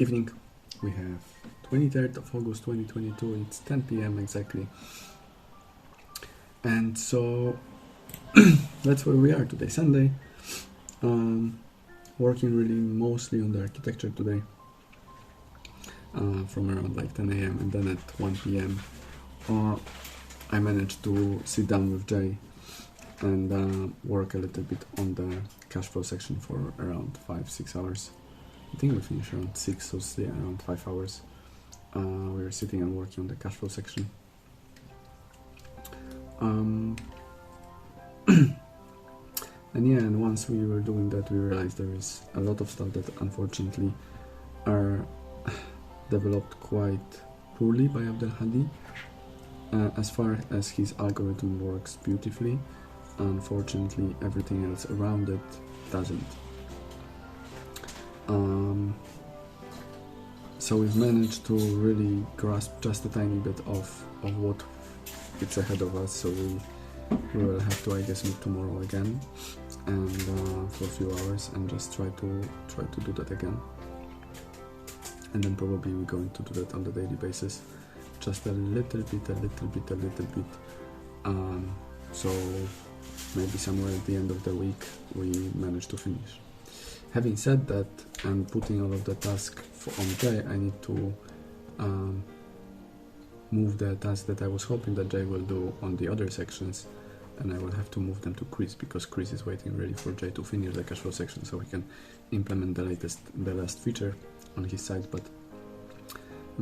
evening. We have 23rd of August 2022. It's 10 p.m. exactly. And so that's where we are today, Sunday. Working really mostly on the architecture today, from around like 10 a.m. and then at 1 p.m. I managed to sit down with Jay and work a little bit on the cash flow section for around 5-6 hours. I think we finished around 6, so yeah, around 5 hours. We were sitting and working on the cash flow section. And yeah, and once we were doing that, we realized there is a lot of stuff that unfortunately are developed quite poorly by Abdulhadi. As far as his algorithm works beautifully, unfortunately everything else around it doesn't. So we've managed to really grasp just a tiny bit of what it's ahead of us, so we will have to, I guess, meet tomorrow again and for a few hours and just try to do that again. And then probably we're going to do that on a daily basis, just a little bit. So maybe somewhere at the end of the week we manage to finish. Having said that, and putting all of the tasks on Jay, I need to move the tasks that I was hoping that Jay will do on the other sections, and I will have to move them to Chris, because Chris is waiting really for Jay to finish the cashflow section so he can implement the last feature on his side. But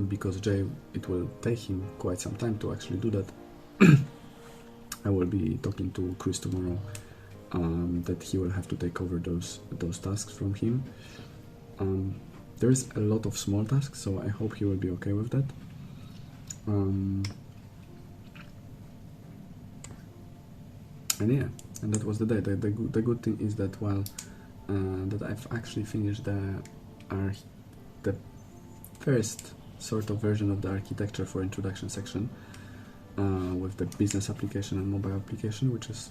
because Jay, it will take him quite some time to actually do that, I will be talking to Chris tomorrow, that he will have to take over those tasks from him. There's a lot of small tasks, so I hope he will be okay with that. And yeah, and that was the day. The good thing is that while that I've actually finished the first sort of version of the architecture for introduction section, with the business application and mobile application, which is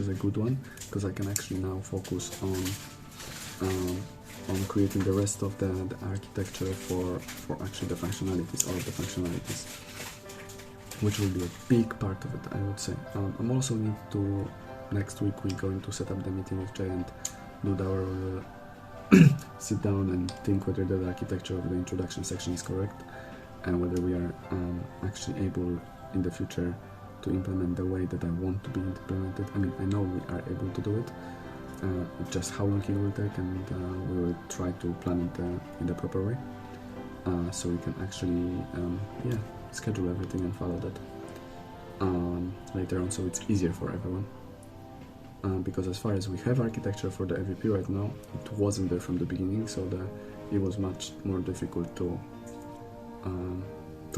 a good one, because I can actually now focus on creating the rest of the architecture for actually the functionalities, all of the functionalities, which will be a big part of it, I would say. I'm also need to, next week we're going to set up the meeting with Jay and Duda, where we will sit down and think whether the architecture of the introduction section is correct, and whether we are actually able in the future to implement the way that I want to be implemented. I mean, I know we are able to do it, just how long it will take, and we will try to plan it in the proper way, so we can actually schedule everything and follow that later on, so it's easier for everyone. Because as far as we have architecture for the MVP right now, it wasn't there from the beginning, so it was much more difficult to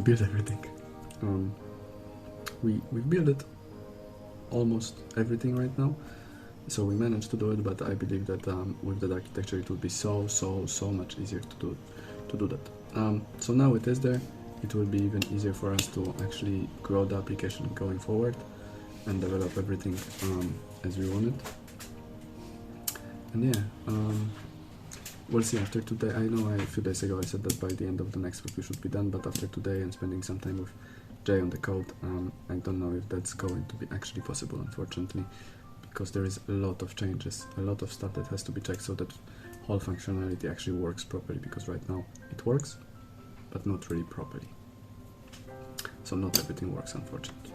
build everything. We've built it almost everything right now, so we managed to do it, but I believe that with that architecture it would be so much easier to do that. So now it is there. It will be even easier for us to actually grow the application going forward and develop everything as we want it. And yeah, we'll see after today. I know a few days ago I said that by the end of the next week we should be done, but after today and spending some time with Jay on the code, I don't know if that's going to be actually possible, unfortunately, because there is a lot of changes, a lot of stuff that has to be checked so that whole functionality actually works properly, because right now it works, but not really properly. So not everything works, unfortunately.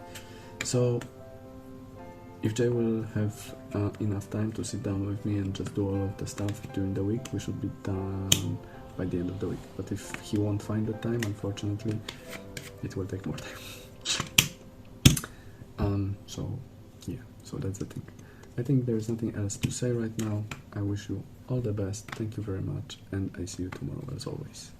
So if Jay will have enough time to sit down with me and just do all of the stuff during the week, we should be done by the end of the week. But if he won't find the time, unfortunately, it will take more time. So yeah, so that's the thing. I think there's nothing else to say right now. I wish you all the best. Thank you very much, and I see you tomorrow as always.